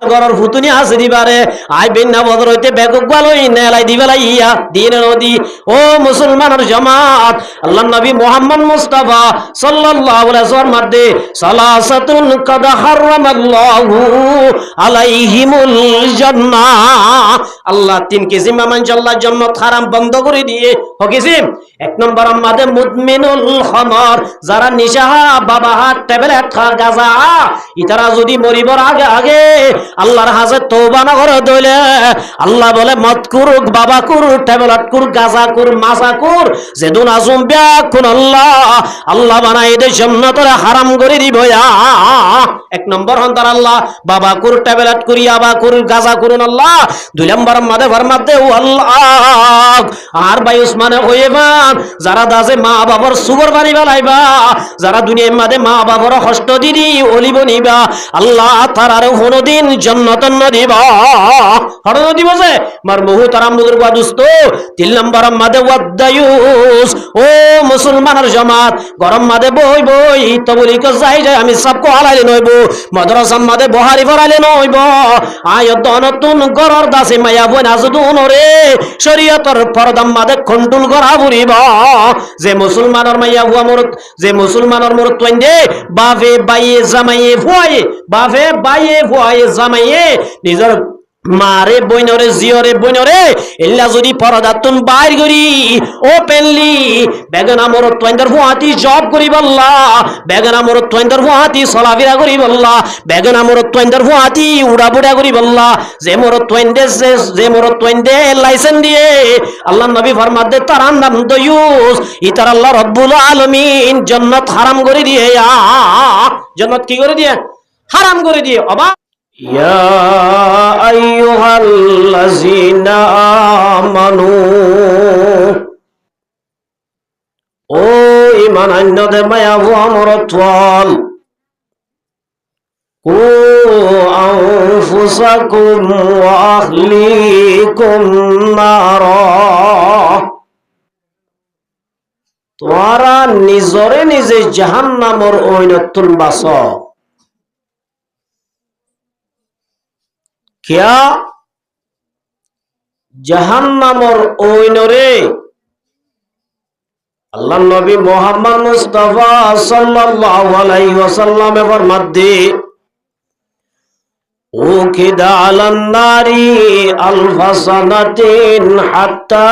গরর ফুতুনি আছে দিবারে আই বিন্না বদর হইতে বেকুক ভালোই নেলাই দিবেলাই ইয়া দিন নদী ও মুসলমানের জামাত আল্লাহ নবী মুহাম্মদ মুস্তাফা সাল্লাল্লাহু আলাইহি ওয়াসাল্লাম মারদে সালাসাতুন কাদ হারামাল্লাহু আলাইহিমুল জান্নাহ আল্লাহ তিন কিসিম মানজাল্লাহ জান্নাত হারাম বন্ধ করে দিয়ে হকিসিম এক নম্বর আমাদের মুদমিনুল খামার যারা নিশা বাবা হাত ট্যাবলেট খা গাজা ইতারা যদি মরিবর আগে আগে আল্লাহর হাজে তওবা না করে দইলে আল্লাহ বলে মত কুরুক বাবা কুরু ট্যাবলেট কুর গাজা কুর মাসা কুর যেদুন আজম ব্যাকুন আল্লাহ বানাই দে জান্নাতরে হারাম করে দিব এক নম্বর হন্তার আল্লাহ বাবা কুর ট্যাবলেট কুরি আবা কুর গাজা করুন আল্লাহ দুই নম্বর মাদে ফরমাতে ও আল্লাহ আর ভাই উসমানে হইবা যারা দাজে মা বাবার সুগর বাড়ি বেলাইবা যারা দুনিয়ার মাঝে মা বাবার কষ্ট দিদি অলিব নিবা আল্লাহ তার আর কোনদিন জান্নাত ন দিবা হরণ দিব যে মার বহু তারা বুজুর্গ দুস্ত 3 নম্বর মাঝে ওয়াদায়ুস ও মুসলমানের জামাত গরম মাঝে বই বই তো বলি কো যাই যায় আমি সবকো হালাইলে নইব মাদ্রাসা মাঝে বহারি ফরাইলে নইব আয়ত নতুন গরর দাসে মায়া বই নাজুদুন রে শরীয়তর পরদাম মাঝে কন্ট্রোল করা বুড়িবা যে মুসলমানের মাইয়া হুয়া মরত যে মুসলমানের মরত তোইন্দে বাফে বাইয়ে জামাইয়ে ফুয়ায়ে বাফে বাইয়ে ফুয়ায়ে জামাইয়ে নিজের মারে বইনরে জিয়রে বইনরে এল্লা যদি পরদাতুন বাইর করি ওপেনলি বেগনা মরত তোইন্দার ফুয়াতি জব করি বল্লা বেগনা মরত তোইন্দার ফুয়াতি সলাফিরা করি বল্লা বেগনা মরত তোইন্দার ফুয়াতি উড়াবুড়া করি বল্লা যে মরত তোইন্দে যে মরত তোইন্দে লাইসেন্স দিয়ে আল্লাহ নবী ফরমাত দে তার নাম দয়ুস ইতার আল্লাহ রব্বুল আলামিন জান্নাত হারাম করে দিয়ে জান্নাত কি করে দিয়ে হারাম করে দিয়ে অবা ইয়া আইয়ুহাল্লাযীনা আমানু ও ঈমান আনয়দের মায়া হুয়া মরতওয়াল কু আনফুসাকুম ওয়া আহলিকুম নারা তোরা নিজরে নিজে জাহান্নামর ঐনতুন বাস क्या जहन्नामर ओइनरे अल्लाह नबी मोहम्मद मुस्तफा सल्लल्लाहु अलैहि वसल्लम फरमात दे उकिदा अलन नारी अल्फ सनतिन हत्ता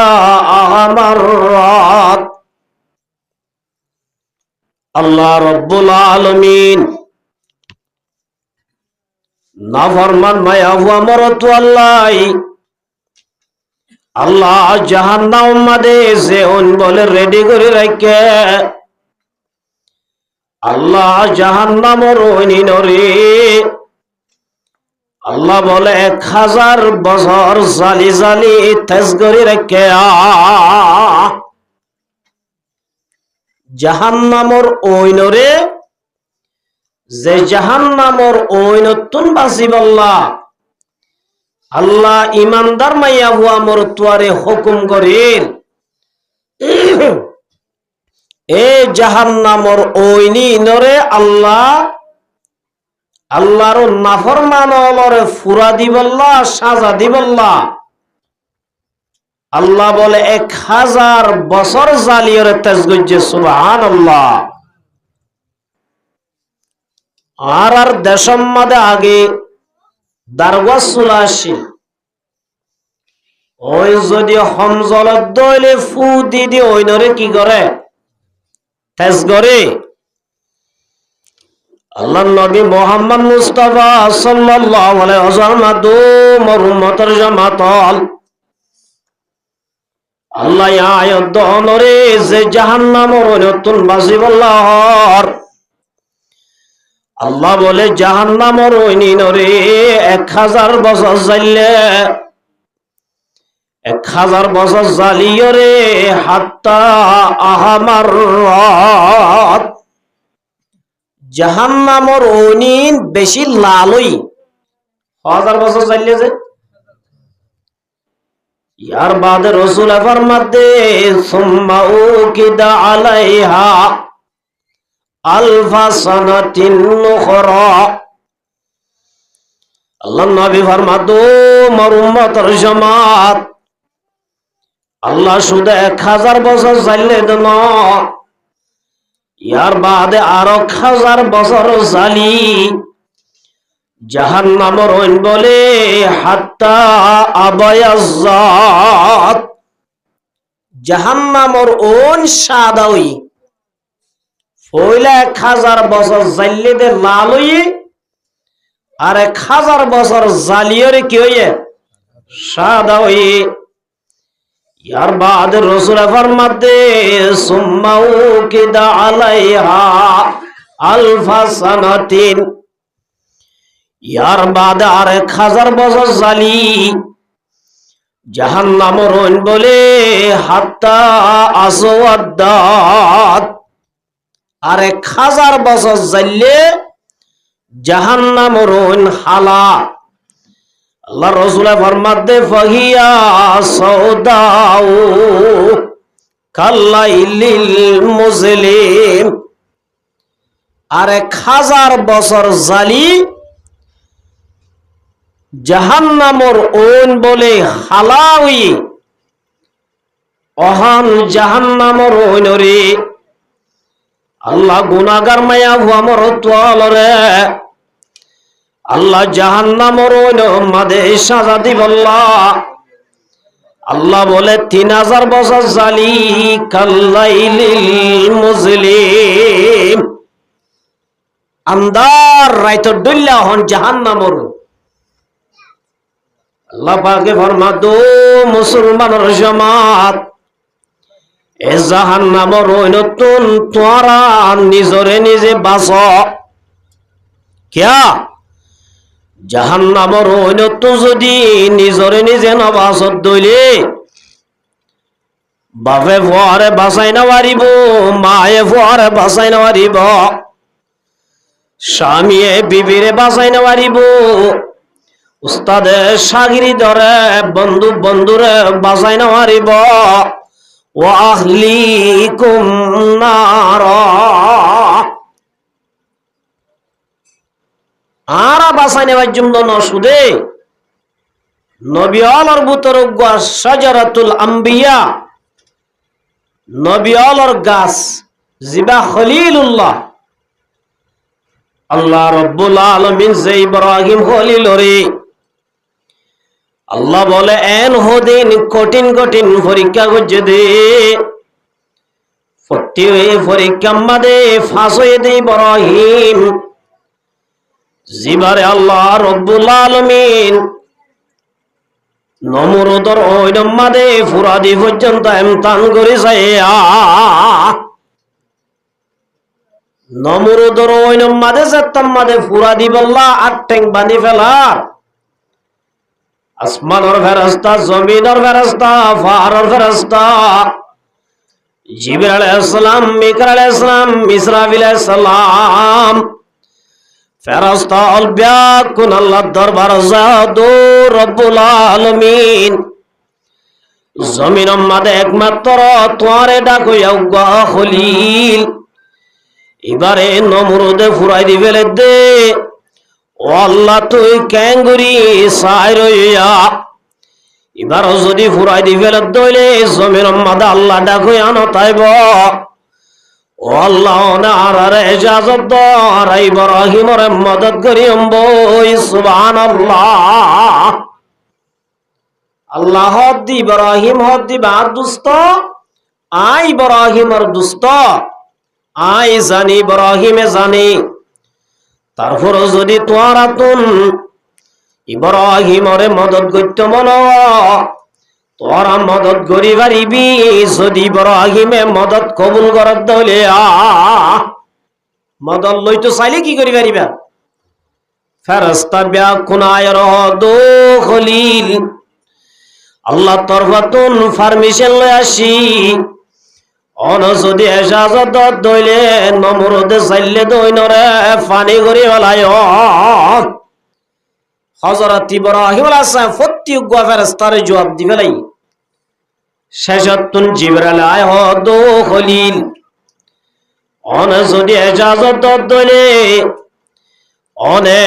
अहमरत अल्लाह रब्बुल आलमीन नाफरमान माया हुआ मरत अल्लाह अल्लाह जहन्नाम मादे से उन बोले रेडी करे रखे अल्लाह जहन्नाम रोहिणी नरे अल्लाह बोले 1000 बছর জালি জালি তেজ করে রखे जहन्नामर ओइनरे যে জাহান্নামর ওই নতুন বাসি বল্লা আল্লাহ ইমানদার মাইয়া হুয়া মরতুয়ারে হুকুম করেন এ জাহান্নামর ওইনি নরে আল্লাহ আল্লাহর নাফরমান অলরে ফুরা দিবল্লা সাজা দিবল্লা আল্লাহ বলে 1000 বছর জালিয়রে তেজগজ্জে সুবহানাল্লাহ আর দেশম মাদে আগে দারওয়াজ চুলাসি ওই যদি হমজলত দইলে ফু দি ওইনরে কি করে তেজ করে আল্লাহ নবী মুহাম্মদ মুস্তাফা সাল্লাল্লাহু আলাইহি ওয়াসাল্লাম দো উম্মতের জামাত আল্লাহ আয়াত দনরে যে জাহান্নামর নতুন বাসিবল্লাহর আল্লাহ বলে জাহান্নামর ওইনি নরে 1000 বছর জ্বাললে 1000 বছর জ্বালিয়রে হাত্তা আহমাররাত জাহান্নামর ওইনি বেশি লালই 1000 বছর জ্বাললে যে ইয়ার বাদে রাসূল ফরমাতে সুম্মা উকিদা আলাইহা আলফা সানাতিন নুখরা আল্লাহ নবী ফরমাতো মোর উম্মতের জামাত আল্লাহ শুধু 1000 বছর চাইলে দেন, ইয়ার বাদে আরো 1000 বছর জালি জাহান্নামর হইন বলে হাত্তা আবায়াজ্জাত জাহান্নামর ওন সাদাউই পয়লা 1000 বছর জাইলে দে লাল হইয়ে আর 1000 বছর জালিয়রে কি হইয়ে সাদা হইয়ে। ইয়ার বাদ রাসূল ফরমাতে সুম্মাউ কিদা আলাইহা আলফা সানাতিন ইয়ার বাদ আর 1000 বছর জালি জাহান্নামর হইন বলে হাত্তা আসওয়াদাত আর 1000 বছর জাইলে জাহান্নামর হইন হালা। আল্লাহ রাসূল ফরমাতে ফাহিয়া সাউদাউ কাল্লাইলিল মুজলিম আর 1000 বছর জালি জাহান্নামর ওন বলে হালাউই অহন জাহান্নামর ওন রে আল্লাহ গুনাহগার মায়া হুয়া মর তোয়ালরে আল্লাহ জাহান্নামর ওন মাদে সাজা দিবল্লাহ। আল্লাহ বলে 3000 বছর জালি কাল্লাইলিল মুজলিম আন্দার রাইতো ডুল্লা হন জাহান্নামর। আল্লাহ পাকে ফরমাতো মুসলমানের জামাত এ জাহান্নামর নতুন তোরা নিজরে নিজে বাঁচ কিয়া জাহান্নামর নতুন যদি নিজরে নিজে না বাঁচত দইলে বাপে ফুয়ারে বাঁচাই না পারিব, মায়ে ফুয়ারে বাঁচাই না পারিব, স্বামীয়ে বিবিরে বাঁচাই না পারিব, উস্তাদে সাগিরি ধরে বন্ধু বন্ধুরে বাঁচাই না পারিব, ওয়া আহলিকুম নারা আরা বাঁচাই নেওয়ার জন্য নসুদে নবী আলোর বুতর শাজারাতুল আম্বিয়া নবী আলোর গাছ জিবা খলিলুল্লাহ আল্লাহ রব্বুল আলামিন যে ইব্রাহিম খলিল রে আল্লাহ বলে এন হদিন কঠিন কঠিন পরীক্ষা করছে দে ফটি পরীক্ষা মাদে ফাঁস হয়ে দে ইব্রাহিম জিবারে আল্লাহ রব্বুল আলামিন নমরুদর ওইরম মাদে ফুরাদি পর্যন্ত এমতান করে যায় নমরুদর ওইরম মাদে যেতাম মাদে ফুরাদি বললা 8 ট্যাঙ্ক বানি ফেলা আসমানের ফেরেশতা জমিনের ফেরেশতা ফাহারের ফেরেশতা জিবরাইল আলাইহিস সালাম মিকাইল আলাইহিস সালাম ইসরাফিল আলাইহিস সালাম ফেরেশতা অলবিয়া কোন আল্লাহর দরবার জাদু রব্বুল আলামিন জমিনের মাঝে একমাত্র তোরে ডাকইয়া গা খলিল এবারে নমরুদে ফুরাই দিবেলে দে ও আল্লাহ তুই ক্যাঙ্গুরি সাই রইয়া এবার যদি ফুরাই দিবেলে দইলে জমিনের মাঝে আল্লাহ ডাকই আনো তাইব ও আল্লাহ নারারে ইজাজত দর ইব্রাহিমের মদদ করিম বই সুবহানাল্লাহ। আল্লাহ হদ্দি ইব্রাহিম হদ্দি বাদ দুস্ত আই ইব্রাহিমের দুস্ত আই জানি ইব্রাহিমে জানি তারপর যদি তোরা তুন ইব্রাহিমের মদদ করতে মন তোরা মদদ করি পারিবি যদি ইব্রাহিমে মদদ কবুল করার দলে মদদ লইতো চাইলে কি করি পারিবা ফেরেশতা বিয়া কুনায় রদো খলিল আল্লাহ তরফাতুন পারমিশন লই আসি অন যদি ইজাজত দইলে নমরুদে চাইলে দইনরে পানি করি ফেলায় হযরত ইব্রাহিম আলাইহিস সালাম ফতি গো ফেরেশতারে জবাব দি ফেলাই শেষতুন জিবরাইল আয় হদো খলিল অন যদি ইজাজত দইলে অনে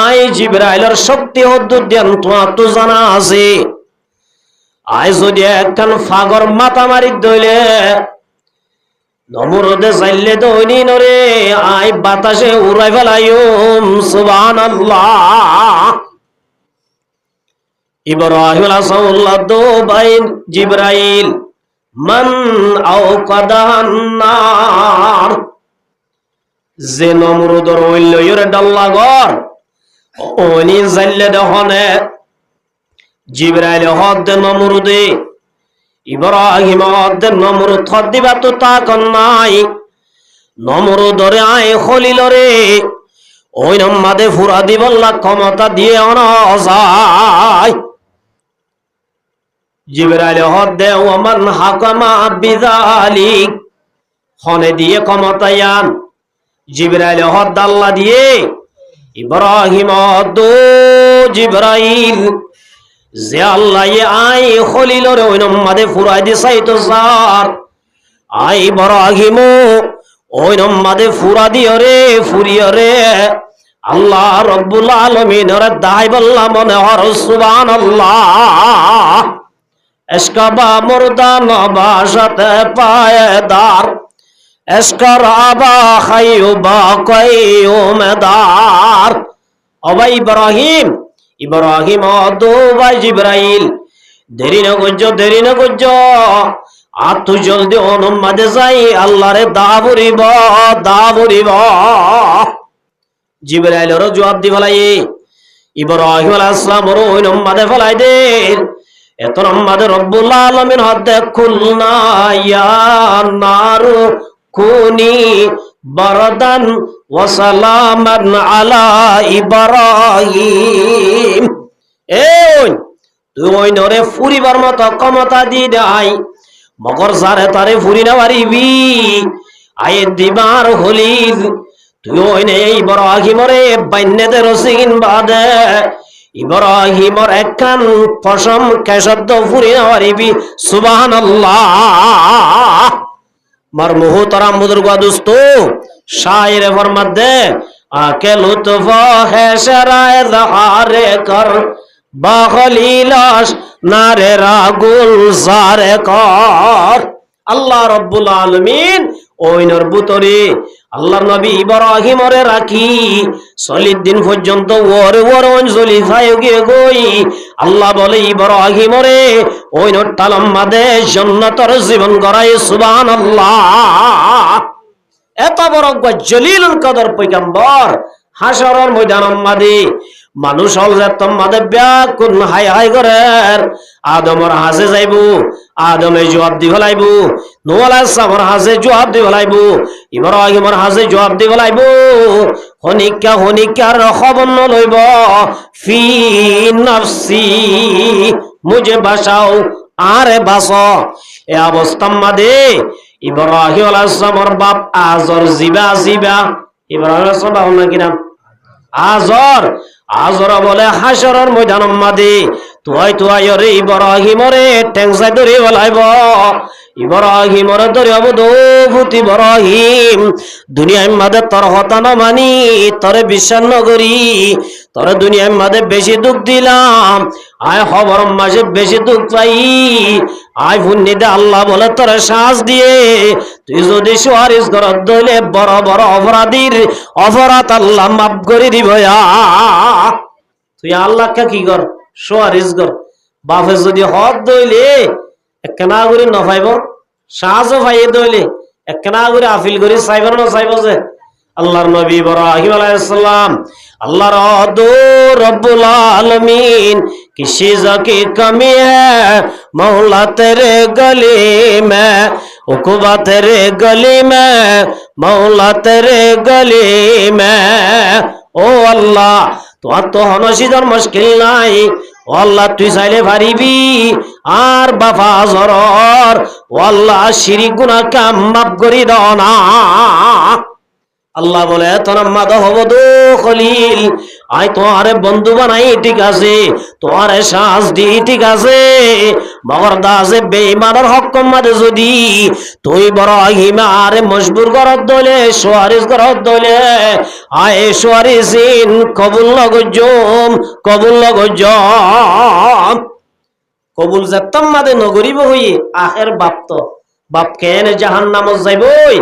আই জিবরাইলের শক্তি হদ্দুর দেন তোমার তো জানা আছে আই যদি একখান ফাগর মাথা মারি দইলে নমরুদে যাইলে দইনি নরে আই বাতাসে উড়াই ফেলাইম সুবহানাল্লাহ। ইব্রাহিম আলাইহিসসালাম দো বাইন জিবরাইল মান আওকাদান নার যে নমরুদর হইল ইরে ডাল্লা ঘর ওনি যাইলে দহনে জিবরাইল হদ নমরুদে ইব্রাহিম হদ নমরুদ হদ দিবা তো তাকন নাই নমরুদরে আয় খলিলরে ওই নম্মাদে ফুরা দিবল্লা ক্ষমতা দিয়ে অনা যায় জিবরাইল হদ দে ওমান হাকামা বিযালিক হনে দিয়ে ক্ষমতায়ান জিবরাইল হদ আল্লাহ দিয়ে ইব্রাহিম হদ জিবরাইল যে আল্লাহ আই খলিলর ওই নম্মাদে ফুরাই দি চাইতো সার আই ইব্রাহিম ওই নম্মাদে ফুরা দিও রে ফুরিও রে আল্লাহ রব্বুল আলামিনের দাই বল্লা মনে হর সুবহানাল্লাহ। এসকাবা মুর্দা নবাসাতে পায়দার এসকারাবা খাইবা কয়ুমদার অবা ইব্রাহিম ইব্রাহিম দো ভাই জিবরাইল দেরি না গজ্জ আর তুই জলদি অনুমাদে যাই আল্লাহরে দাবুরিব জিবরাইলেরও জবাব দি ফেলাই ইব্রাহিম আলাইহিস সালামের ওই নম্মাদে ফেলাই দে এত নম্মাদে রব্বুল আলামিন হদে কুলনা ইয়া নারু কুনি বারদান ওয়া সালামান আলা ইব্রাহিম এই তুই ওই নরে ফুরিবার মতো ক্ষমতা দি দেয় মগর সারে তারে ফুরি না পারিবি আয়ে দিবার হলিল তুই ওই নে ইব্রাহিমরে বাইন্নেতে রসিন বাদে ইব্রাহিমর একখান ফসম কেশব্দ ফুরি না পারিবি সুবহানাল্লাহ। মার মুহতারাম বুজুর্গ দোস্ত শায়রে ফরমাত দে আকে লুতফ হে শরায়ে জহারে কর বাখলিলাস নারে রাগুল জারে কর আল্লাহ রব্বুল আলামিন ওই নর বুতরে আল্লাহর নবী ইব্রাহিমরে রাখি 40 দিন পর্যন্ত ওর অঞ্জলি ফায়গে গই আল্লাহ বলে ইব্রাহিমরে ওই নর তালাম্মাদে জান্নাতের জীবন গড়াই সুবহানাল্লাহ। এত বড় জলিলুল কদর পয়গম্বর হাসরের ময়দান মাদে মানুষ হল যে তোমাদে ব্যাকুল হাই হাই করে আদমর হাসে যাইব আদমে জবাব দি ফেলাইব নূহ আলাইহিস সালামের হাসে জবাব দি ফেলাইব ইব্রাহিমের হাসে জবাব দি ফেলাইব হনিকার খবর লইব ফি নফসি মুঝে বাঁচাও আরে বাঁচো এ অবস্থা মাদে ইব্রাহিম আলাইহিস সালামের বাপ আজর জিবা ইব্রাহিম আলাইহিস সালাম নাকি নাম আজর বলে হাসরের ময়দান মাদে তুই রে ইব্রাহিমরে টেংসাই ধরে বলাইব ইব্রাহিমরে ধরে অবদো ভূত ইব্রাহিম দুনিয়ার মাদে তোর হতা না মানি তোরে বিশ্বাস নগরি তোরে দুনিয়ার মাদে বেশি দুঃখ দিলাম আয় খবর মাসে বেশি দুঃখ পাই আয় ফুন্নিদে আল্লাহ বলে তোরে শ্বাস দিয়ে তুই যদি সুয়ারিশ করত দইলে বড় বড় অপরাধীর অপরাধ আল্লাহ মাফ করে দিব তুই আল্লাহকে কি কর সুয়ারিশ কর বাপে যদি হক দইলে একখানা করে নফাইব সাহায্য পাইয়ে দইলে একখানা করে আফিল করে চাইব না চাইব যে আল্লাহর নবী ইব্রাহিম আলাইহিস সালাম আল্লাহর দো রব্বুল আলামিন किसी की कमी है मौला तेरे गली में उकुबा तेरे गली में मौला तेरे गली में ओ अल्लाह तो हनसिदर मुश्किल নাই ও আল্লাহ তুই চাইলে পারিবি আর বাফা জরর ও আল্লাহ শিরিক গুনাহ কাম মাফ করি দাও না আল্লাহ বলে তোনাম্মাদ হবদু খলিল আই তোমারে বন্ধু বানাই ঠিক আছে তোমারে শ্বাস দি ঠিক আছে মগর দাসে বেঈমানের হকম মাদে যদি তুই ইব্রাহিম আরে মজবুর করত দলে সুয়ারিস করত দলে আয় সুয়ারিসিন কবুল লগজম কবুল যেতাম মাদে নগরিব হইয়ে আখের বাপ কেন জাহান্নাম যাইবই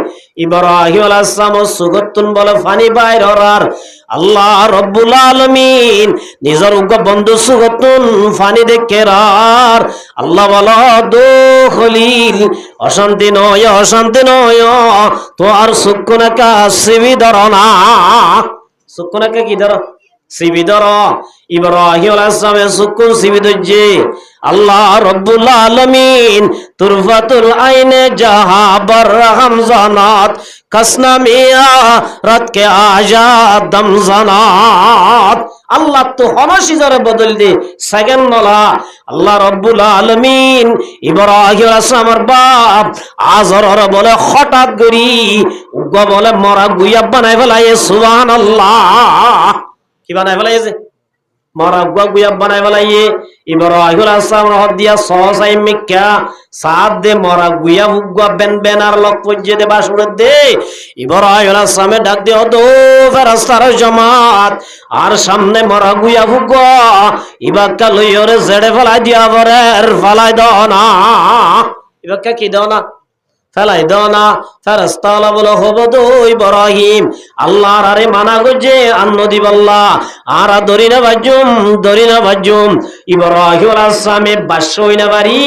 ইব্রাহিম আলাইহিস সালাম সুগতুন বলে ফানি বাইর হরার আল্লাহ রব্বুল আলামিন নিজের উগ্র বন্ধু সুগতুন ফানি দেখে রার আল্লাহ বলো দো খলিল অশান্তি নয় তো আর সুকুনাকা সিবি ধরনা সুকুনাকা কি ধর সিবি ধর ইব্রাহিম আলাইহিস সালামের সুকুন সিবি ধরছে আল্লাহ রব্বুল আলামিন তুরফাতুল আইনে জাহা বরহম জানাত কসনা মিয়া রাত কে আজাদ দমজানাত আল্লাহ তো হনসিজরে বদল দে সেকেন্ড নলা আল্লাহ রব্বুল আলামিন ইব্রাহিম আলাইহিস সালামের বাপ আজরর বলে হঠাৎ করি উগ্র বলে মরা গুইয়া বানাই ফেলায় সুবহানাল্লাহ কি বানাই ফেলাইছে মরা গুয়া বানাই ফেলাইয়ে ইব্রাহিম আলাইহিস সালাম হদিয়া সসাই মিক্কা সাদ দে মরা গুয়া গুয়া বেন আর লক পজে দে বাসুর দে ইব্রাহিম আলাইহিস সালাম ডাক দে দো ফেরেশতার জামাত আর সামনে মরা গুয়া গুয়া ইবাক্কা লইরে জেড়ে ফেলাই দিয়া বরের ফেলাই দাও না ইবাক্কা কি দাও না ফেলাই দাও না ফেরেশতারা বলে হবো তো ইব্রাহিম আল্লাহর আরে মানা গজে আন্ন দিবাল্লাহ আর দরিনা বাজুম ইব্রাহিম আলাইহিস সালামে বাস হইনা বাড়ি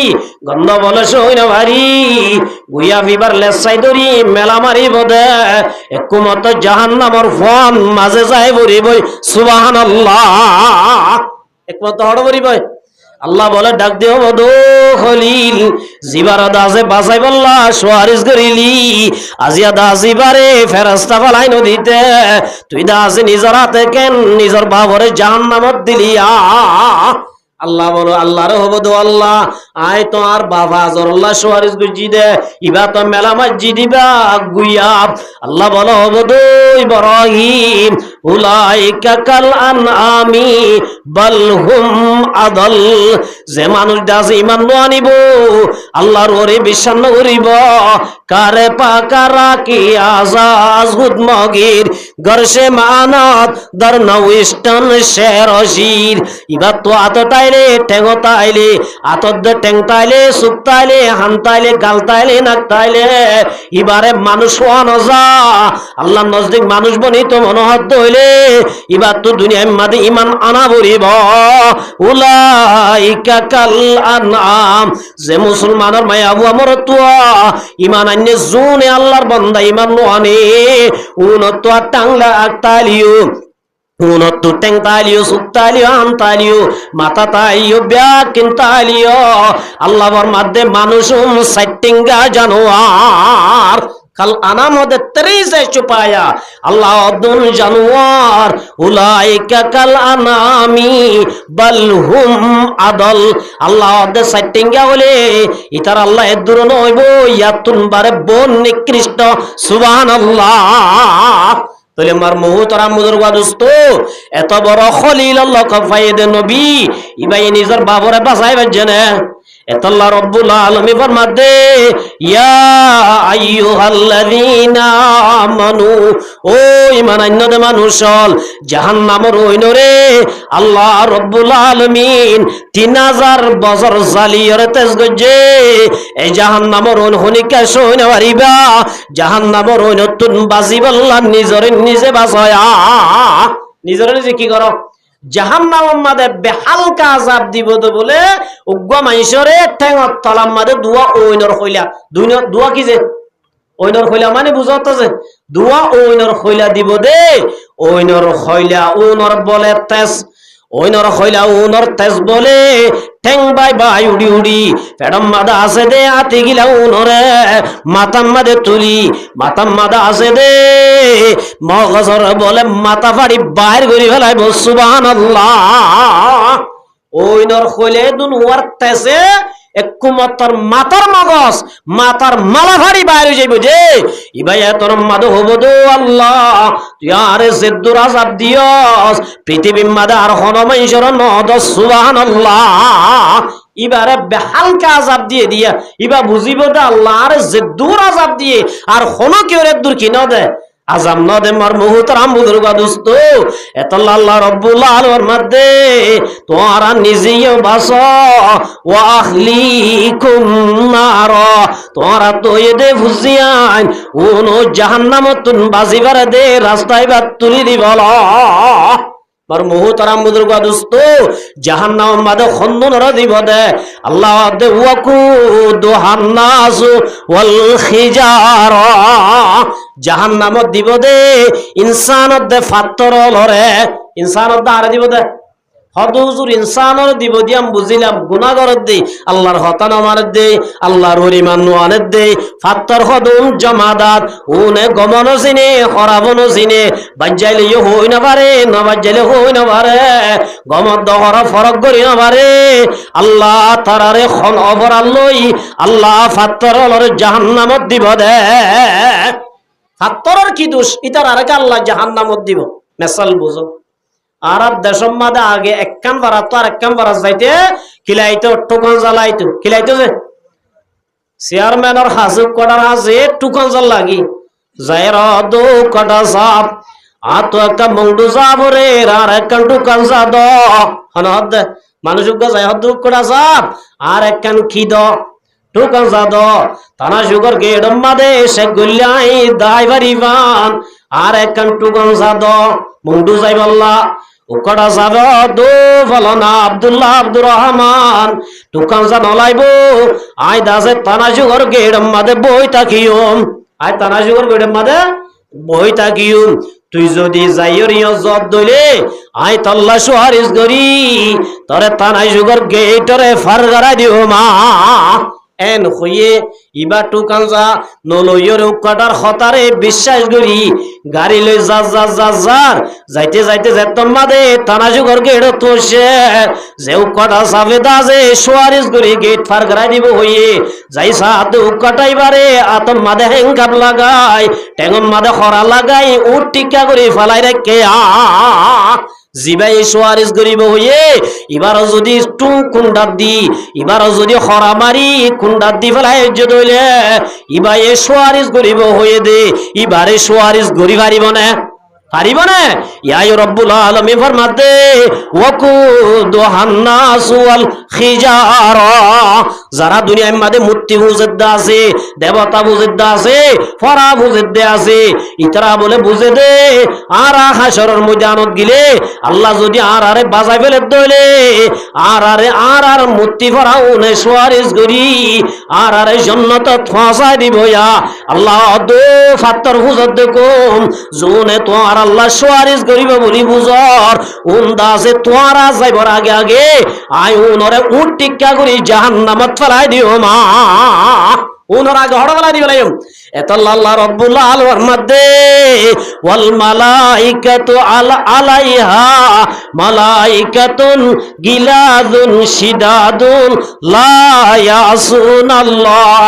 গন্ধ বলে হইনা বাড়ি গুইয়া ফিবার লেসাই দরি মেলা মারি বদে একমত জাহান্নামর ফোন মাঝে যায় বরিবই সুবহানাল্লাহ একমত হড় বরিবই আল্লাহ বলে ডাক দিও বদো খলিল জিবার দাসে বাসাই বল্লা সুয়ারিস করিলি আজিয়া দাসি বারে ফেরেশতা ফলাই নদীতে তুই দাসে নিজের হাতে কেন নিজের বাবরে জাহান্নামত দিলিয়া আল্লাহ বলো আল্লাহরে হবো দো আল্লাহ আয় তো আর বাবা জরল্লাহ সুয়ারিস গুজি দে ইবা তো মেলা মাজি দিবা গুইয়া আল্লাহ বলো হবো দো ইব্রাহিম উলাইকা কাল আনআমি বাল হুম আদল যে মানুষ দাসে ইমান আনিব আল্লাহর ওরে বিশ্বাস করিব কারে পাকারা কি আজাজ হুদ মগির গরসে মানাত দর নউস্টন শেরশির ইবা তো আতটাই টেঙ্গো তাইলে আতদ টেং তাইলে সুপ তাইলে হান তাইলে গাল তাইলে নাক তাইলে এবারে মানুষ নজা আল্লাহ নজদিক মানুষ বনি তো মনোহত হইলে এবার তো দুনিয়ার মাঝে ইমান আনা বলিব উলাইকা কাল আনআম যে মুসলমানের মায়া আবু আমর তুয়া ইমান আন্নে জুনে আল্লাহর বান্দা ইমান নোয়ানে উনত টাংলা তালিও উনত্তু টেং তালিও সুপ তালিও আন তালিও মাথা তাইও ব্যাকিন তালিও আল্লাহর মধ্যে মানুষ সাইটিঙ্গা জানোয়ার কাল আনামদে 30 চুপায়া আল্লাহ দুন জানোয়ার উলাইকা কাল আনামি বাল হুম আদল আল্লাহ দে সাইটিঙ্গা বলে ইতার আল্লাহ দূর নইব ইয়াতুন বারে বন নিকৃষ্ট সুবহানাল্লাহ তাহলে মার মুহতারাম বুজুর্গ দোস্ত এত বড় খলিল আল্লাহ কফায়েদে নবী ইবাই নিজের বাবরে বাঁচাই বাজনে এত আল্লাহ রব্বুল আলামিন ফরমাতে ইয়া আইয়ুহাল্লাযীনা আমানু ও ঈমানান্যদে মানুষল জাহান্নামের ওইনরে আল্লাহ রব্বুল আলামিন 3000 বছর জালিয়রে তেজ গজে এই জাহান্নামের ওইন হনিকা সইনা পারিবা জাহান্নামের ওইন তুন বাজিব আল্লাহ নিজে বাঁচায়া নিজে কি করো জাহান্নামের মাঝে বেহালকা আযাব দিব তো বলে উগ্র মানুষরে ঠেঙত তলার মাঝে দুয়া ওইনর কইলা দুয়া কি যে ওইনর কইলা মানে বুঝাতো যে দুয়া ওইনর কইলা দিব দে ওইনর কইলা ওনর বলে তেজ ওইনর কইলা ওনর তেজ বলে ঠেং বাই উড়ি ফেডম মাদা আছে দে আতি গিলা ওনরে মাতাম মাদে তুলি মাতাম মাদা আছে দে মগজর বলে মাথা ফাড়ি বাইর করি ফেলাই সুবহানাল্লাহ ওইনর কইলে দুন ওয়ার তেজে একমাত্র মাতার মগজ মাতার মালা ফাড়ি বাইর হয়ে যাইব যে ইবাই তোর মাদো হবো দো আল্লাহ তুই আরে জেদ্দুর আযাব দিয়স পৃথিবীর মাদে আর হন মানুষের নদ সুবহানাল্লাহ ইবারে বেহালকা আজাব দিয়ে দিয়া ইবা বুঝিব দে আল্লাহর যে দূর আজাব দিয়ে আর কোনো কেউ দূর কি না দে আজাব না দে মার মুহতারাম বুজুর্গ দোস্ত এত আল্লাহ রব্বুল আলামিন মধ্যে তোরা নিজেও বাসো ওয়া আহলিকুম নার তোরা তো এদে ফুজিয়ান ওনো জাহান্নামতুন বাজিবার দে রাস্তায় বাত তুলি দিবলা আর মুহতারাম বুজুর্গ দোস্ত জাহান্নাম মাদে খন্দনরা দিব দে আল্লাহ দে ওয়াকুদু হান্নাস ওয়াল খিজারা জাহান্নাম দিব দে ইনসানত দে ফাত্তর লরে ইনসানত দে আর দিব দে হদুজুর ইনসানর দিব দিয়াম বুঝিলাম গুনাহগারের দে আল্লাহর হতানামার দে আল্লাহর হরিমান নোয়ানের দে ফাত্তর হদুম জমাদাত উনে গমন সিনে খরাবন সিনে বাজ্জাইলে হই না পারে না বাজ্জাইলে হই না পারে গমদ দহরা ফরক করি না পারে আল্লাহ তারারে খন অবরাল লই আল্লাহ ফাত্তর লরে জাহান্নামত দিব দে ফাত্তরের কি দোষ ইতার আরেক আল্লাহ জাহান্নামত দিব মেসাল বুঝো আরব দেশম মাদে আগে একখান বারা তো আর একখান বারা যাইতে খিলাইতো টুকন জ্বালাইতো খিলাইতো যে চেয়ারম্যানের হাজু কটার হাজে টুকন জ্বাল লাগি যাইর দো কটা সাপ আর তো একটা মংডু যাবরে আর একখান টুকন যা দ হনদ দে মানুষ যাই হদ কটা সাপ আর একখান খি দ টুকন যা দ তানা সুগর গেডম মাদে সে গুল্লাই দাই বারিবান আর একখান টুকন যা দ মংডু যাই বললা উকড়া যাব দো ফলনা আব্দুল্লাহ আব্দুর রহমান টুকান যা নলাইব আই দাসে তানাজুগর গেড়ম মাদে বই তাকিয়ম আই তানাজুগর গেড়ম মাদে বই তাকিয়ম তুই যদি যাইরিও জব দইলে আই তল্লা সুহারিস গরি তরে তানাজুগর গেটরে ফারগারা দিও মা এন হইয়ে ইবা টুকানজা নলইয়র উকাটার হতারে বিশ্বাস করি গাড়ি লই যার যাইতে যাইতে যেতম মাদে তানাজুগর গেট তোষে যে উকাটা সাবেদা যে সোয়ারিস করি গেট ফার করাই দিব হইয়ে যাই সাথে উকাটাইবারে আতম মাদে হেঙ্গাপ লাগাই টেঙ্গম মাদে খরা লাগাই উঠ টিকা করে ফালাই রেখে জিবাই সোয়ারিস গরিব হইয়ে এবার যদি টু কুন্ডাত দি এবার যদি খরা মারি কুন্ডাত দি ফেলাই হইলে ইবা এ সোয়ারিস গরিব হয়ে দে এবারে সোয়ারিস গরি পারিব না পারিব না ইয়া রব্বুল আলামিন ফরমাতে ওয়াকুদু হান্নাস ওয়াল খিজারা যারা দুনিয়ার মধ্যে মূর্তি পূজা আছে দেবতা পূজা আছে ফরা পূজা আছে ইতরা বলে বুঝে দে আর হাশরের ময়দানত গিলে আল্লাহ যদি আর আরে বাজাই ফেলে দইলে আর মূর্তি ফরাও নে সুয়ারিশ করি আর আরে জান্নাত ফাসাই দিব ইয়া আল্লাহ দো ফাত্তর পূজা দেখুম জোনে তো আর আল্লাহ সুয়ারিশ করিব বলি বুঝর উন্দাসে তোরা যাইবার আগে আগে আই উনরে উট টিক্কা করি জাহান্নামত ফেলাই দিও মা উনর আগে হড়গলা দিও লাইম এতাল্লাহ রব্বুল আলামিন মধ্যে ওয়াল মালাইকাতু আলাইহা মালাইকাতুন গিলাযুন শিদাদুন লা ইয়াসুনাল্লাহ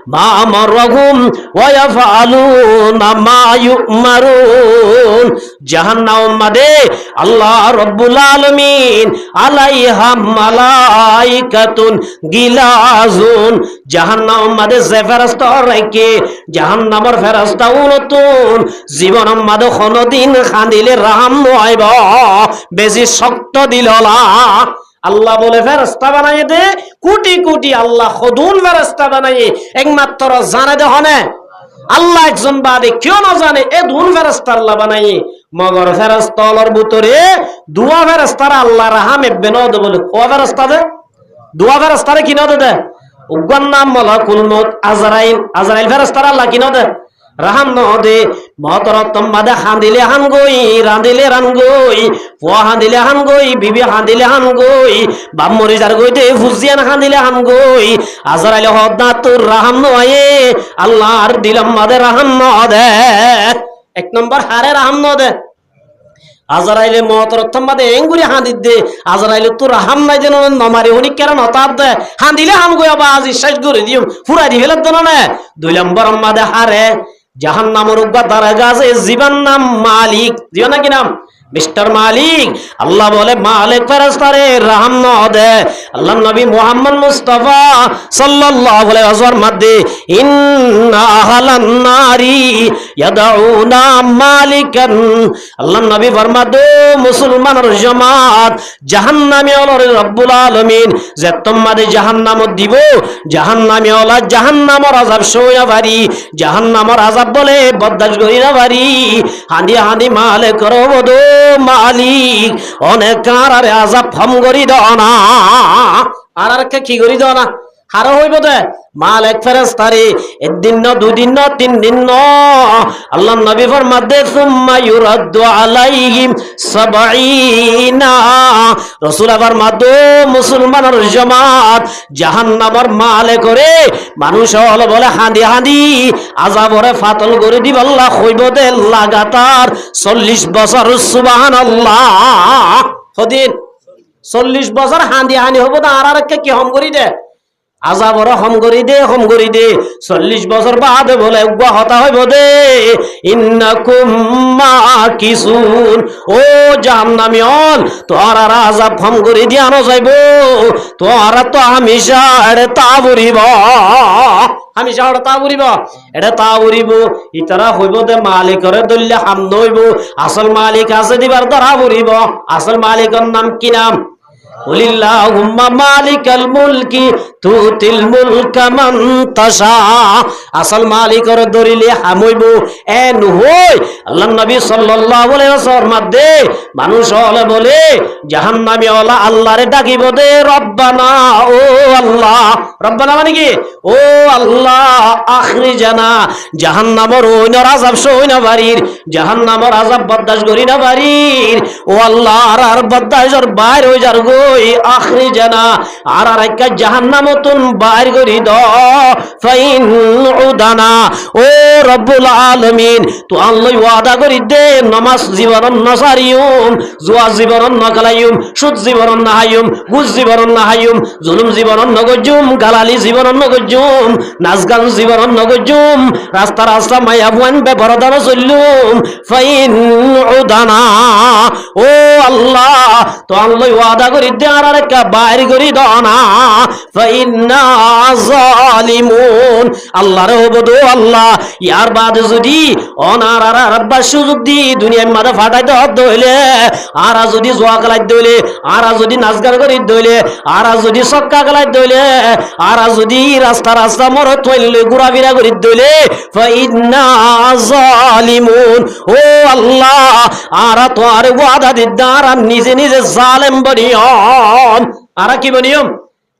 মা আমারহুম ওয়া ইয়াফআলুনা মা ইউমারুন জাহান্নাম মধ্যে আল্লাহ রব্বুল আলামিন আলাইহা মালাইকাতুন গিলাযুন জাহান্নাম মধ্যে যে ফেরেশতা রাখে জাহান্নামের ফেরেশতা নতুন জীবন মাদে কোনদিন খান্দিলে রাহাম নয়ব বেশি শক্ত দিললা আল্লাহ বলে ফেরেশতা বানাইয়ে দে কোটি কোটি আল্লাহ খুদুন ফেরেশতা বানাইয়ে একমাত্র জানে দে হনে আল্লাহ একজন বাদে কেউ না জানে এ দুন ফেরেশতা আল্লাহ বানাইয়ে মগর ফেরেশতার ভিতরে দুয়া ফেরেশতারা আল্লাহ রাহাম এবনে দে বলে ও ফেরেশতা দে দুয়া ফেরেশতারে কি না দে উগ্র নাম মালাকুল মউত আজরাইল ফেরেশতারা আল্লাহ কি না দে রাহাম ন দে মহতরতম মাদে হাঁদিলে হান গই রাঁধিলে রান গই ফুয়া হাঁদিলে হান গই বিবি হাঁদিলে হান গই বাপ মরি যার গই দে ফুজিয়ান হাঁদিলে হান গই আজরাইল হদনা তোর রাহাম নয়ে আল্লাহর দিলাম মাদে রাহাম ন দে এক নম্বর হারে রাহাম ন দে আজরাইলে মহতরতম মাদে এঙ্গুরি হাঁদিত দে আজরাইলে তোর রাহাম নাই যেন নমারি হনি কেন নতাব দে হাঁদিলে হাম গই আবার আজি শেষ করে দিও ফুরাই দি ফেলে দেন না দুই নম্বর মাদে হারে জাহান্নামের উগ্র দারাজা আছে জীবন নাম মালিক দিও না কি নাম মিস্টার মালিক। আল্লাহ বলে মালিক ফেরেশতারে রহম ন দে। আল্লাহ নবী মুহাম্মদ মুস্তাফা সাল্লাল্লাহু আলাইহি ওয়াসাল্লাম মধ্যে ইন্না আহলান নারি ইয়াদউনা মালিকান। আল্লাহ নবী ফরমাদো মুসলমানের জামাত জাহান্নামী হলো রব্বুল আলামিন যে তোমাদের জাহান্নামত দিব, জাহান্নামী হলো জাহান্নামের আযাব সইয়া পারি, জাহান্নামের আযাব বলে বরদাশত করি না পারি। হাঁদি হাঁদি মালে করব দো মালিক অনেক কারারে আযাব ফম করি দাও না। আর কি করি দাও না হারো হইব দে মালিক ফেরেশতারে একদিন ন দুদিন ন তিন দিন ন। আল্লাহ নবী ফরমাতে সুম্মা ইউরাদ্দু আলাইহিম সাবঈনা। রাসূল ফরমাতো মুসলমানের জামাত জাহান্নামের মালে করে মানুষ হল বলে হাঁদি হাঁদি আযাবরে ফাতল করে দিব আল্লাহ হইব দে লাগাতার 40 বছর। সুবহানাল্লাহ। হদিন 40 বছর হাঁদি হাঁদি হবো না। আর কি হম করি দে আযাবর হম করি দে 40 বছর বাদে বলে উগ্র হতা হইব দে ইন্নাকুম মাকিসুন। ও জাহান্নামী হল তোর আর আযাব হম করি দিয়ানো যাইব, তোর তো হামেশা এড়ে তা বুড়িব, হামেশা ওটা তা বুড়িব, এটা তা বুড়িব। ইতারা হইব দে মালিকরে দল্লে হাম নইব। আসল মালিক আছে দিবার দ্বারা বুড়িব। আসল মালিকের নাম কি নাম? কুলিল্লাহুম্মা মালিকাল মুলকি তুতিল মুলকা মান তাশা। আসল মালিকের দরিলে হামইব এন হই। আল্লাহ নবী সাল্লাল্লাহু আলাইহি ওয়াসাল্লাম মধ্যে মানুষ হলে বলে জাহান্নামী ওয়ালা আল্লাহরে ডাকিব দে রব্বানা, ও আল্লাহ। রব্বানা মানে কি? ও আল্লাহ আখরিজানা। জাহান্নামের ওইনার আযাব সই না বাড়ির, জাহান্নামের আযাব বরদাশত করি না বাড়ির। ও আল্লাহ আর বরদাশতের বাইর হই যার গো আখরিজানা। আর একটা জাহান্নামতুন বাইর করি দ ফাইন উদানা। ও রব্বুল আলামিন তো আল্লাহ ওয়াদা করি দে নামাজ জীবন নসারিয়ুম, জুয়া জীবন নকালাইয়ুম, সুদ জীবন নাহাইয়ুম, ঘুষ জীবন নাহাইয়ুম, জুলুম জীবন নগজুম, গালালি জীবন নগজুম, নাচ গান জীবন নগজুম, রাস্তা রাস্তা মায়া বুয়ান বেপরদার চললুম ফাইন উদানা। ও আল্লাহ তো আল্লাহ ওয়াদা করি দে আর একটা বাইর করি দনা ফাইন্না যালিমুন। আল্লাহর হবদ আল্লাহ ইয়ার বাদ যদি অনার আর আব্বা সুযোগ দি দুনিয়ার মাঝে ফাটাইতে হদ হইলে, আর যদি জোয়া খেলাই দইলে, আর যদি নাচ গান করি দইলে, আর যদি সক্কা খেলাই দইলে, আর যদি রাস্তা রাস্তা মরত হইলে ঘুরাফিরা করি দইলে ফাইন্না যালিমুন। ও আল্লাহ আর তো আর ওয়াদা দিদার আর নিজে নিজে জালেম বনিয়ম। আর কি বনিয়ম?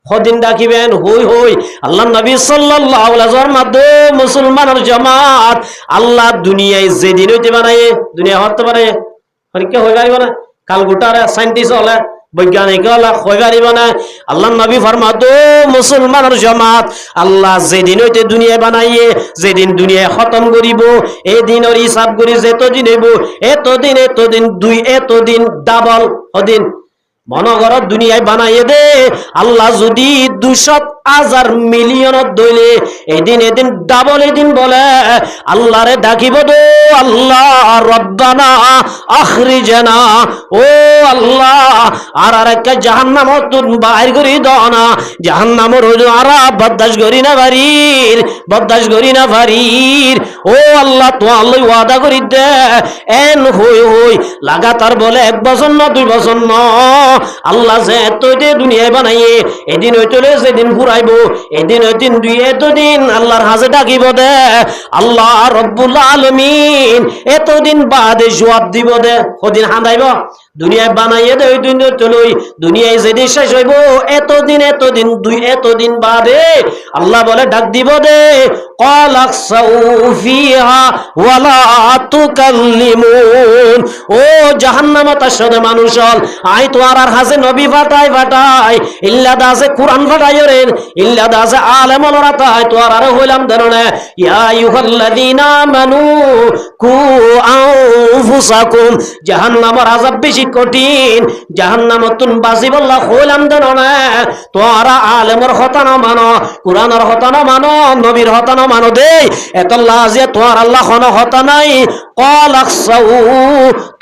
হদিন ডাকিবেন হই হই। আল্লাহ নবী সাল্লাল্লাহু আলাইহি ওয়াসাল্লাম মাধ্যমে মুসলমানের জামাত আল্লাহ দুনিয়ায় যেদিন হইতে বানায়, দুনিয়া হতে পারে পরীক্ষা হয়ে যাইব না। কাল গোটারে সায়েন্টিস্ট হলে বৈজ্ঞানিক হলে হয়ে যাইব না। আল্লাহ নবী ফরমাতো মুসলমানের জামাত আল্লাহ যেদিন হইতে দুনিয়া বানাইয়ে, যেদিন দুনিয়া খতম করিব এই দিনের হিসাব করি যেতদিন হইব এতদিন এতদিন দুই এতদিন ডাবল হদিন মনে করো দুনিয়ায় বানাইয়ে দে। আল্লাহ যদি 200,000 মিলিয়ন দইলে এদিন এদিন ডাবল এদিন বলে আল্লাহরে ডাকিব দো আল্লাহ রব্বানা আখরিজানা। ও আল্লাহ আর একটা জাহান্নামত বাইর করি দাও না, জাহান্নামের আর বরদাশত করি না বাড়ির, বরদাশত করি না বাড়ির। ও আল্লাহ তো আল্লাহ ওয়াদা করি দে এন হই হই লাগাতার বলে 1 বছর না 2 বছর না। আল্লাহ যে এতদিন দুনিয়ায় বানাইয়ে এদিন হইতলে যেদিন ফুরাইব এদিন হইতিন দুই এতদিন আল্লাহর হাজে ডাকিব দে আল্লাহ রব্বুল আলামিন এতদিন বাদে জবাব দিব দে ওদিন হাঁদাইব দুনিয়ায় বানাইয়ে দে ওই দিন চলই দুনিয়ায় যেদিন শেষ হইব এতদিন এতদিন দুই এতদিন বাদে আল্লাহ বলে ডাক দিব দে ক্বালাকসাউ ফিহা ওয়ালা তুকাল্লিমুন। ও জাহান্নামত আসলে মানুষ হল আই তো আর হাজে নবী ফাটাই ফাটাই ইল্লা দাসে কুরআন ফাটাই রে ইল্লা দাসে আলেম ওরা তাই তো আর হইলাম দেননে ইয়া আইয়ুহাল্লাযীনা আমানু কু আনফুসাকুম। জাহান্নামের আযাব বেশি কঠিন জাহান্নামতুন বাজি বল্লা হইলাম দেন না তোরা আলেমর হতানো মানো কুরআনের হতানো মানো নবীর হতানো মানো দে এতল্লাহ যে তোর আল্লাহ কোন হতা নাই কল আকসাউ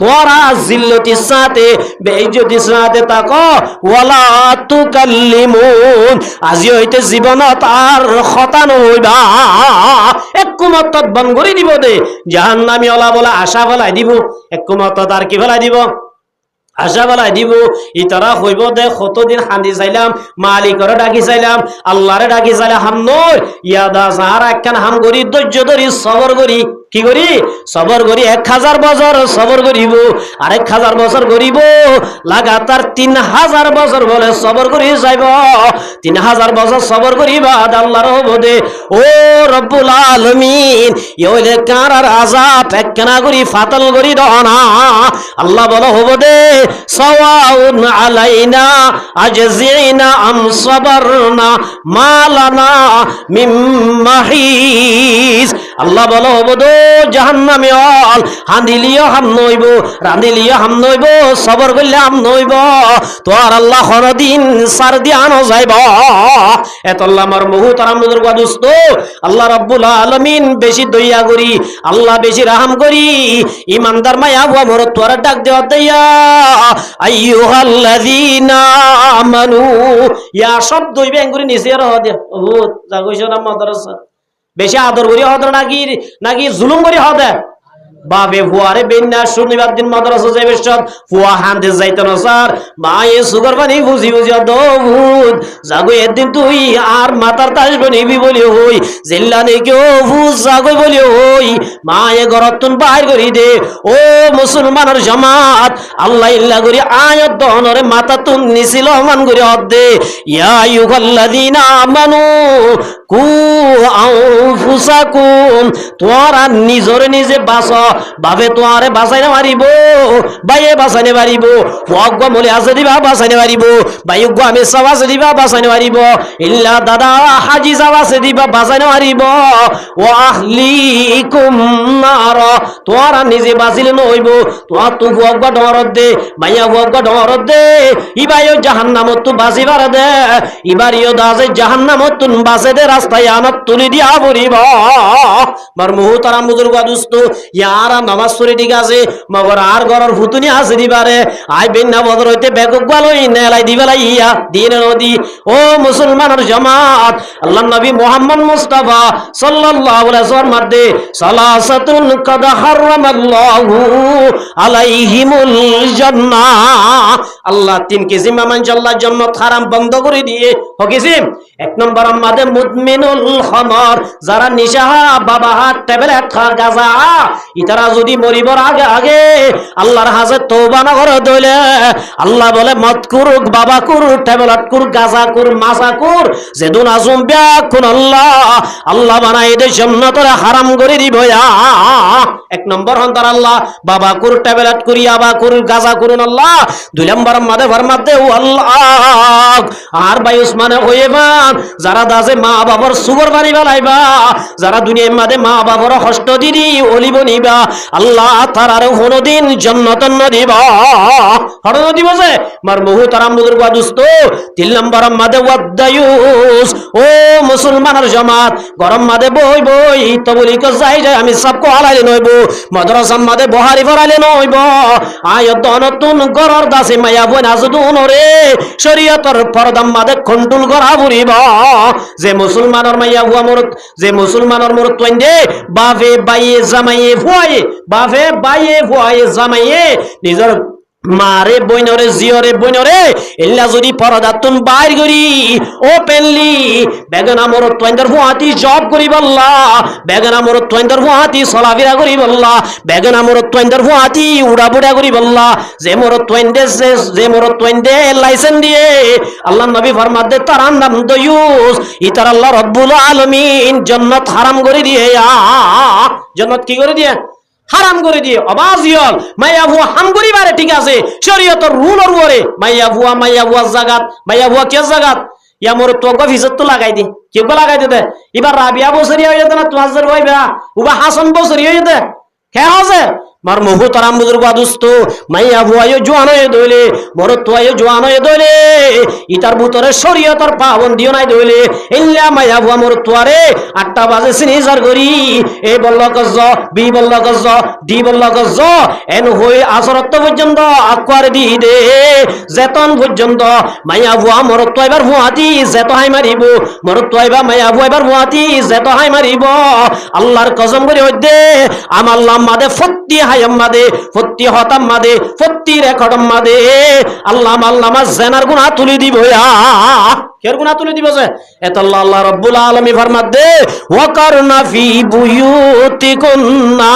তোরা জিল্লতির সাথে বেইজ্জতির সাথে তাকো ওয়ালা তুকাল্লিমুন আজি হইতে জীবনত আর হতানো হইবা এককুমত বন করে দিব দে জাহান্নামী ওলা বলা আশা ফেলাই দিব এককুমত আর কি ফেলাই দিব আশা বেলায় দিব ইতারা হইব দে কতদিন খান্দি চাইলাম মালিকরে ডাকি চাইলাম আল্লাহরে ডাকি চাইলাম হাম নয় ইয়াদা যারা একখান হাম করি ধৈর্য ধরি সবর করি কি করি সবর করি 1000 বছর সবর করিব আর 1000 বছর করিব লাগাতার 3000 বছর বলে সবর করি যাইব 3000 বছর সবর করিবা আল্লাহর হবদে ও রব্বুল আলামিন ইওলে কারার আযাব একখানা করি ফাতল করি দনা আল্লাহ বলো হবদে সাওয়াউন আলাইনা আজজিনা আম সাবারনা মালানা মিম মাহিস আল্লাহ বলো হবদে জাহান্নামে অল হান্দিলিও হাম নইব রান্দিলিও হাম নইব সবর করলে হাম নইব তোর আল্লাহ কোনদিন সার দিয়ানো যাইব এতল্লাহ আমার মুহতারাম বুজুর্গ দোস্ত আল্লাহ রাব্বুল আলামিন বেশি দয়া করি আল্লাহ বেশি রহম করি ইমানদার মায়া ওয়া মোর তোর ডাক দেওয়া দিয়া আইয়ুহাল্লাযীনা আমানু ইয়া শব্দ ইবেন করে নিচে রহ দে ও জাগইছো না মাদ্রাসা বেশি আদর করি হদ নাকি জুলুম করি হদ বাবে ফুয়ারে বেন্না শনিবার দিন মাদ্রাসা যাইবে সব ফুয়া হান্দে যাইতো না স্যার মায়ে সুগার পানি বুঝি দভূত জাগো একদিন তুই আর মাথার তাস বনিবি বলি হই জিল্লা নেকি ও ফুজ জাগো বলি হই মায়ে গরতুন বাইর করি দে ও মুসলমানের জামাত আল্লাহ ইল্লা করি আয়াত দহনরে মাথা তুন নিছিল মান করি হদ দে ইয়া আইয়ুহাল্লাযীনা আমানু কু আনফুসাকুম তোরা নিজরে নিজে বাঁচো বাবে তোয়ারে বাঁচাইতে পারিব বাইয়ে বাঁচাইতে পারিব অজ্ঞ মলে আছে দিবা বাঁচাইতে পারিব বাইজ্ঞ আমি সব আছে দিবা বাঁচাইতে পারিব ইল্লা দাদা হাজি যাব আছে দিবা বাঁচাইতে পারিব ও আহলিকুম নার তোরা নিজে বাঁচিলে নইব তোরা তু অজ্ঞ ডরত দে বাইয়া অজ্ঞ ডরত দে ইবাইও জাহান্নামত তু বাঁচিবার দে ইবারিও দাজে জাহান্নামত তুন বাঁচে দে রাস্তায় আনত তুলি দিয়া পড়িব মার মুহতারাম বুজুর্গ দোস্ত ইয়ারা নামাজ পড়ে ঠিক আছে মগর আর ঘরের ফুতুনি আছে দিবারে আই বিনা বদর হইতে বেকুক ভালোই নেলাই দিবেলাই ইয়া দিন নদী ও মুসলমানের জামাত আল্লাহ নবী মুহাম্মদ মুস্তাফা সাল্লাল্লাহু আলাইহি ওয়াসাল্লাম মধ্যে সালাসাতুন কাদ হারামাল্লাহু আলাইহিমুল জান্নাহ আল্লাহ তিন কিসিম আল্লাহ জান্নাত হারাম বন্ধ করে দিয়ে হকিসিম এক নম্বর আমাদের মুদমিনুল খামার যারা নিশা বাবা হাত ট্যাবলেট খা গাজা ইতারা যদি মরিবর আগে আগে আল্লাহর হাজে তওবা না করে দইলে আল্লাহ বলে মত কুরুক বাবা কুর ট্যাবলেট কুর গাজা কুর মাসা কুর যেদুন আজম ব্যাকুন আল্লাহ বানাই দে জান্নাতরে হারাম করে দিব এক নম্বর হন তার আল্লাহ বাবা কুর ট্যাবলেট করি আবা কুর গাজা করুন আল্লাহ দুই নম্বর মাদে ফরমাতে ও আল্লাহ আর ভাই উসমানে হইবা যারা দাজে মা বাবার সুগর বাড়ি বেলাইবা যারা দুনিয়ার মাঝে মা বাবার কষ্ট দিদি অলিব নিবা আল্লাহ তারারে কোনদিন জান্নাত দিবা হরণ দিব যে মার মুহতারাম বুজুর্গ দোস্ত 3 নম্বর মাদে ওয়াদায়ুস ও মুসলমানের জামাত গরম মাদে বই বই তবলি ক যাই যায় আমি সব কো আলাইলে নইব মাদ্রাসা মাদে বহারি ফরালে নইব আয়াত নতুন গরর দাসে মায়া বই নাজদুন রে শরীয়তর ফরদাম মাদে কন্ট্রোল করা বুড়িব যে মুসলমানের মাইয়া হুয়া মরত যে মুসলমানের মরত তৈন্দে বাফে বাইয়ে জামাইয়ে ফুয়ায়ে বাফে বাইয়ে ফুয়ায়ে জামাইয়ে নিজের মারে বইনরে জিয়রে বইনরে এল্লা যদি পরদাতুন বাইর করি ওপেনলি বেগনা মর তোইন্দর ফুয়াতি জব করি বল্লা বেগনা মর তোইন্দর ফুয়াতি সলাফিরা করি বল্লা বেগনা মর তোইন্দর ফুয়াতি উড়া বুড়া করি বল্লা যে মর তোইন্দে লাইসেন্স দিয়ে আল্লাহ নবী ফরমাত দে তার নাম দয়ুস ইতার আল্লাহ রব্বুল আলামিন জান্নাত হারাম করে দিয়ে জান্নাত কি করে দিয়ে হারাম করে দিয়ে অবাজিয়ল মাইয়া ভুয়া হাম করিবারে ঠিক আছে শরীয়তের রুলের উপরে মাইয়া ভুয়া জাগাত মাইয়া ভুয়া কে জাগাত ইয়া মোর তো গফিজত তো লাগাই দি কেউ লাগাই দে এবার রাবিয়া বছরি হয়ে যেতে না 2000 হইবা উবা হাসান বছরি হয়ে যেতে কে আছে মার বহু তারাম বুজুর্গ দুস্ত মাইয়া ভুয়াইও জোয়ান হয়ে দইলে মরত্বাইও জোয়ান হয়ে দইলে ইটার ভিতরে শরীয়তের পাবন্দিও নাই দইলে ইল্লা মাইয়া ভুয়া মরত্বারে 8টা বাজে সিনিজার করি এ বলল গজ বি বলল গজ ডি বলল গজ এন হই আসরত পর্যন্ত আকবার দি দে যেতন পর্যন্ত মাইয়া ভুয়া মরত্বা এবার ভুয়াতি যেত হাই মারিব মরত্বা এবার মাইয়া ভুয়া এবার ভুয়াতি যেত হাই মারিব আল্লাহর কসম করে হইদে আমার লাম্মাদে ফত্তি হায়াম্মাদে ফত্তি হতাম্মাদে ফত্তি রেকর্ডম্মাদে আল্লাহ আল্লামা জেনার গুনাহ তুলি দিব কের গুনাহ তুলি দিব যে এত আল্লাহ রাব্বুল আলামিন ফরমাত দে ওয়াকারনা ফি বুয়ুতিকুন্না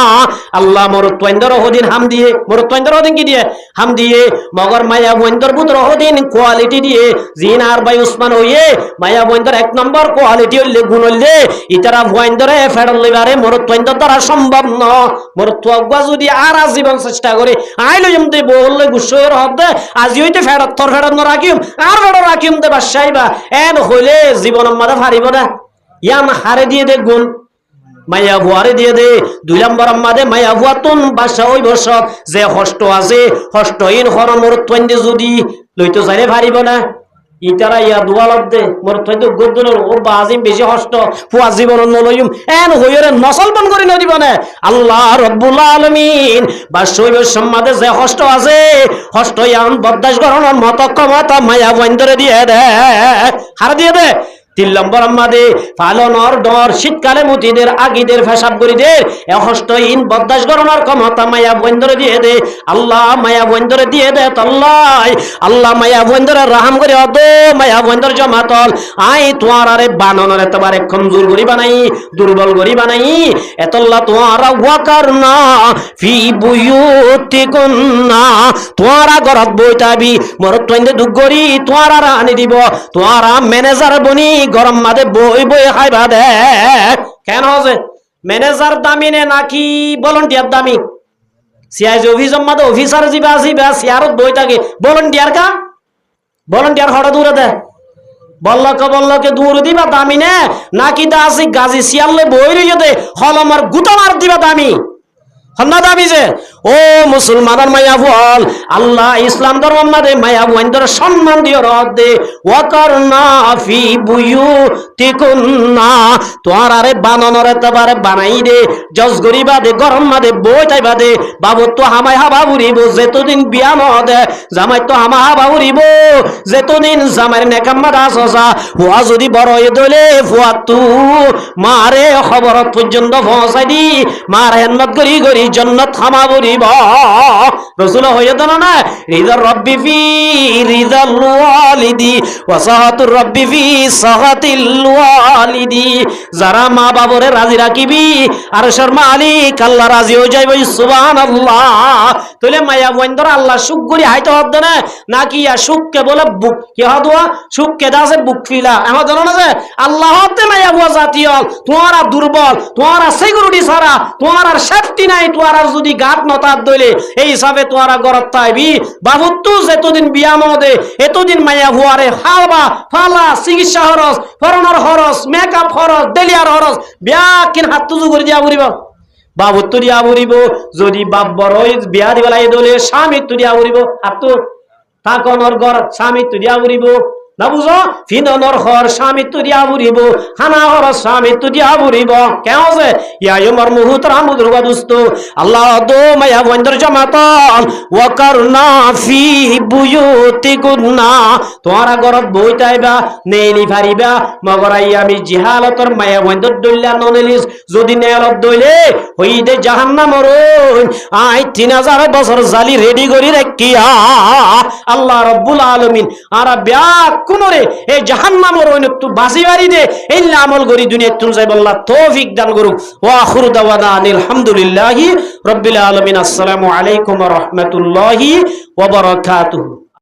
আল্লাহ মরত্বইন্দর হদিন হাম দিয়ে মরত্বইন্দর হদিন কি দিয়ে হাম দিয়ে মগর মায়া বইন্দর পুত্র হদিন কোয়ালিটি দিয়ে জিনার ভাই উসমান হইয়ে মায়া বইন্দর 1 নম্বর কোয়ালিটি হইলে গুণ হইলে ইতারা বইন্দরে ফেডল লিবারে মরত্বইন্দর দ্বারা সম্ভব ন মরত্বগা যদি আর আজীবন চেষ্টা করে আইলো এমতে বললে গুছয়ের হদ আজি হইতে ফেরত থর ফেরত ন রাখিম আর ফেরত রাখিম দে বাসাইবা এন হইলে জীবনের মাঝে পারিব না ইয়াম হারে দিয়ে দে গুণ মাইয়া ভুয়ারে দিয়ে দে 2 নম্বর মাঝে মাইয়া ভুয়া তুন বাসা ওই বসত যে হষ্ট আছে হষ্টহীন হর মরত্বইন্দে যদি লইতে যাইলে পারিব না ইতারা ইয়া দুয়ালত দে মরত্বইন্দে গদ্দনের ও বাজিম বেশি হষ্ট ফুয়া জীবন নলইম এন হইরে নসলবন করে ন দিব না আল্লাহ রাব্বুল আলামিন বাসই সম্মাদে যে হষ্ট আছে হষ্ট ইয়ান বদাস গরনের মত ক্ষমতা মায়া বইন্দরে দিয়ে দে হার দিয়ে দে 3 নম্বর আমাদে পালনর ডর শীতকালে মুতিদের আগিদের ফেসাব করিদের হষ্টহীন বদাস গরনের ক্ষমতা মায়া বইন্দরে দিয়ে দে আল্লাহ মায়া বইন্দরে দিয়ে দে আল্লাহ মায়া বইন্দরে রাহাম করে অদো মায়া বইন্দর জমাতল আই তোমার আরে বাননের এতবারে কমজোর গরি বানাই দুর্বল গরি বানাই এতল্লাহ তোমারা ওয়াকারনা ফি বুয়ুতিকুন্না তোমারা ঘরত বইতাবি মরত্বইন্দে দুগরি তোমারা আনি দিব তোমারা ম্যানেজার বনি গরম মাদে বই বই খাইবা দে কেন হচ্ছে ম্যানেজার দামি নে নাকি ভলান্টিয়ার দামি সিআইজি অফিসার মাদে অফিসার জিবা আসিবা সিয়ারত বই থাকে ভলান্টিয়ার হঠাৎ দূরে দে বল্লকে দূর দিবা দামি নে নাকি দা আসি গাজি সিয়ালে বই রইয়ে দে হলমার গুতা মার দিবা দামি হন্না দাবি যে ও মুসলমানের মায়া বল আল্লাহ ইসলাম ধর্ম মাদে মায়া বইন্দর সম্মান দিও রদ দে ওয়াকারনা ফি বুয়ুতিকুন্না তোর আরে বানানোর এতবারে বানাই দে জজ গরিবা দে গরম মাদে বই তাইবা দে বাবু তো হামাই হাবা উড়িব যেতদিন বিয়া মদে জামাই তো হামা হাবা উড়িব যেতদিন জামাইর নেকাম্মা দাসা হুয়া যদি বড় হয়ে দলে ফুয়া তু মারে খবরত পর্যন্ত পৌঁছাই দি মার হেনমত গরি গরি জন্নত হামা বরিব রাসূল হয়ে দাও না রিদার রব্বি ফি রিদাল ওয়ালিদি ওয়া সাহাতুর রব্বি ফি সাহাতিল ওয়ালিদি যারা মা বাবরে রাজি রাখিবি আর শর্মা মালিক আল্লাহ রাজি হয়ে যাইবে সুবহানাল্লাহ তাহলে মায়া বইন্দর আল্লাহ সুখ করি হাইতে হদ না নাকি আর সুখকে বলে বুক কি হদওয়া সুখকে দাসে বুক ফিলা এখন জানো না যে আল্লাহ হতে মায়া বুয়া জাতীয় তোমারা দুর্বল তোমারা সিকিউরিটি ছাড়া তোমার আর সেফটি নাই তোয়ারা যদি গাত নতার দইলে এই হিসাবে তোয়ারা গরত তাইবি বাবুত্তু যেতদিন বিয়া মদে এতদিন মাইয়া ভুয়ারে হালবা ফালা চিকিৎসা খরচ ফরনের খরচ মেকআপ খরচ ডেলিয়ার খরচ বিয়া কিন হাত তুজু করে দিয়া পড়িব বাবুত্তু দিয়া পড়িব যদি বাপ বড়ই বিয়া দিবেলাই দলে স্বামী তু দিয়া পড়িব হাতু থাকনর ঘর স্বামী তু দিয়া পড়িব না বুঝো ফিননর ঘর স্বামী তু দিয়া পড়িব খানা ঘর স্বামী তু দিয়া পড়িব কেন আছে ইয়ায়ুমার মুহুতরা মুদরবা দুস্ত আল্লাহ দো মায়া বন্দর জামাতাল ওয়াকারনা ফি বুয়ুতিকুন্না তোরা ঘরত বইতাইবা নেলি ফারিবা মগরাই আমি জিহালতর মায়া বন্দর দইলা ননেলিস যদি নেলত দইলে হইদে জাহান্নামর আই 3000 বছর জালি রেডি করি রাখিয়া আল্লাহ রাব্বুল আলামিন আর ব্যাক কোনরে এই জাহান্নামর হইনতু বাসি বাড়ি দে এই আমল করি দুনিয়া তুল যাইব আল্লাহ তৌফিক দান করুক ওয়া আখিরু দাওয়ানা আলহামদুলিল্লাহি রাব্বিল আলামিন আসসালামু আলাইকুম ওয়া রাহমাতুল্লাহি ওয়া বারাকাতুহু।